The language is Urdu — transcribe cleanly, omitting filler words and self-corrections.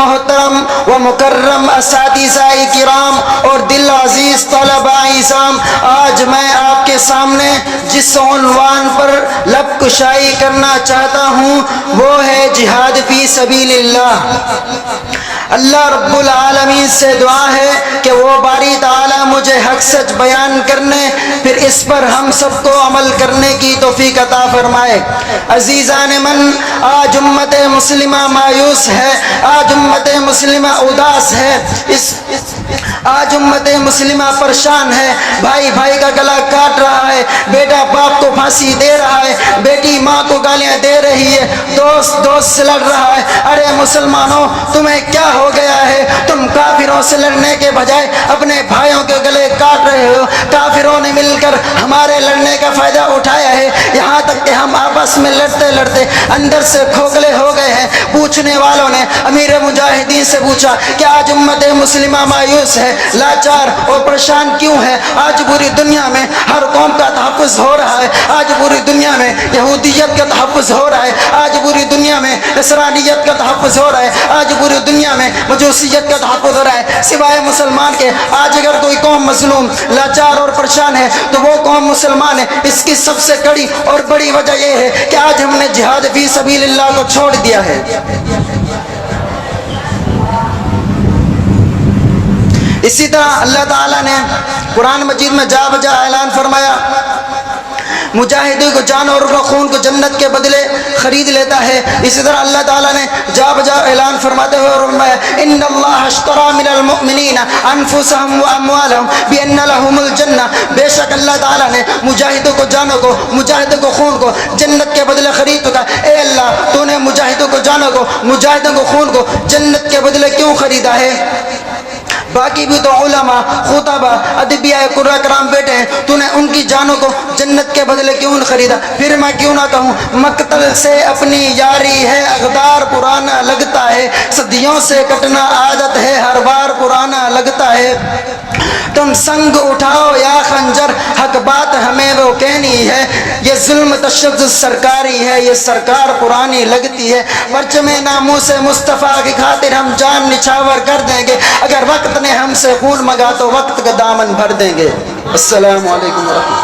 محترم و مکرم اساتذہ کرام اور دل عزیز طلباء اعزام، آج میں آپ کے سامنے جس عنوان پر لب کشائی کرنا چاہتا ہوں وہ ہے جہاد فی سبیل اللہ۔ اللہ رب العالمین سے دعا ہے کہ وہ باری تعالیٰ مجھے حق سچ بیان کرنے، پھر اس پر ہم سب کو عمل کرنے کی توفیق عطا فرمائے۔ عزیزان من، آج امت مسلمہ مایوس ہے، آج امت مسلمہ اداس ہے، آج امت مسلمہ پریشان ہے، بھائی بھائی کا گلا کاٹ رہا ہے، بیٹا باپ کو پھانسی دے رہا ہے، بیٹی ماں کو گالیاں دے رہی ہے، دوست دوست سے لڑ رہا ہے۔ ارے مسلمانوں، تمہیں کیا ہو گیا ہے؟ تم کافروں سے لڑنے کے بجائے اپنے بھائیوں کے گلے کاٹ رہے ہو۔ کافروں نے مل کر ہمارے لڑنے کا فائدہ اٹھایا ہے، یہاں تک کہ ہم آپس میں لڑتے لڑتے اندر سے کھوکھلے ہو گئے ہیں۔ پوچھنے والوں نے امیر مجاہدین سے پوچھا کہ آج امت مسلمہ مایوس ہے، لاچار اور پریشان کیوں ہے؟ آج پوری دنیا میں ہر قوم کا تحفظ ہو رہا ہے، آج پوری دنیا میں یہودیت کا تحفظ ہو رہا ہے، آج پوری دنیا میں نصرانیت کا تحفظ ہو رہا ہے، آج پوری دنیا میں مجوسیت کا تحفظ ہو رہا ہے، سوائے مسلمان کے۔ آج اگر کوئی قوم مظلوم، لاچار اور پریشان ہے تو وہ قوم مسلمان ہے۔ اس کی سب سے کڑی اور بڑی وجہ یہ ہے کہ آج ہم نے جہاد فی سبیل اللہ کو چھوڑ دیا ہے۔ اسی طرح اللہ تعالیٰ نے قرآن مجید میں جا بجا اعلان فرمایا، مجاہدوں کو جان اور خون کو جنت کے بدلے خرید لیتا ہے۔ اسی طرح اللہ تعالیٰ نے جا بجا اعلان فرماتے ہوئے فرمایا، ان اللہ اشتری من المؤمنین انفسهم واموالهم بان لهم الجنہ، بے شک اللہ تعالیٰ نے مجاہدوں کو جانوں کو، مجاہدوں کو خون کو جنت کے بدلے خرید چکا۔ اے اللہ، تو نے مجاہدوں کو جانوں کو، مجاہدوں کو خون کو جنت کے بدلے کیوں خریدا ہے؟ باقی بھی تو علماء، خطبہ، ادبیاء قرآن کرام بیٹے ہیں، تو نے ان کی جانوں کو جنت کے بدلے کیوں نہ خریدا؟ پھر میں کیوں نہ کہوں، مقتل سے اپنی یاری ہے، اقدار پرانا لگتا ہے، صدیوں سے کٹنا عادت ہے، ہر بار پرانا لگتا ہے۔ تم سنگ اٹھاؤ یا خنجر، حق بات ہمیں وہ کہنی ہے، یہ ظلم تشدد سرکاری ہے، یہ سرکار پرانی لگتی ہے۔ پرچم ناموس مصطفیٰ کی خاطر ہم جان نچھاور کر دیں گے، اگر وقت نے ہم سے خون مانگا تو وقت کا دامن بھر دیں گے۔ السلام علیکم ورحمۃ اللہ۔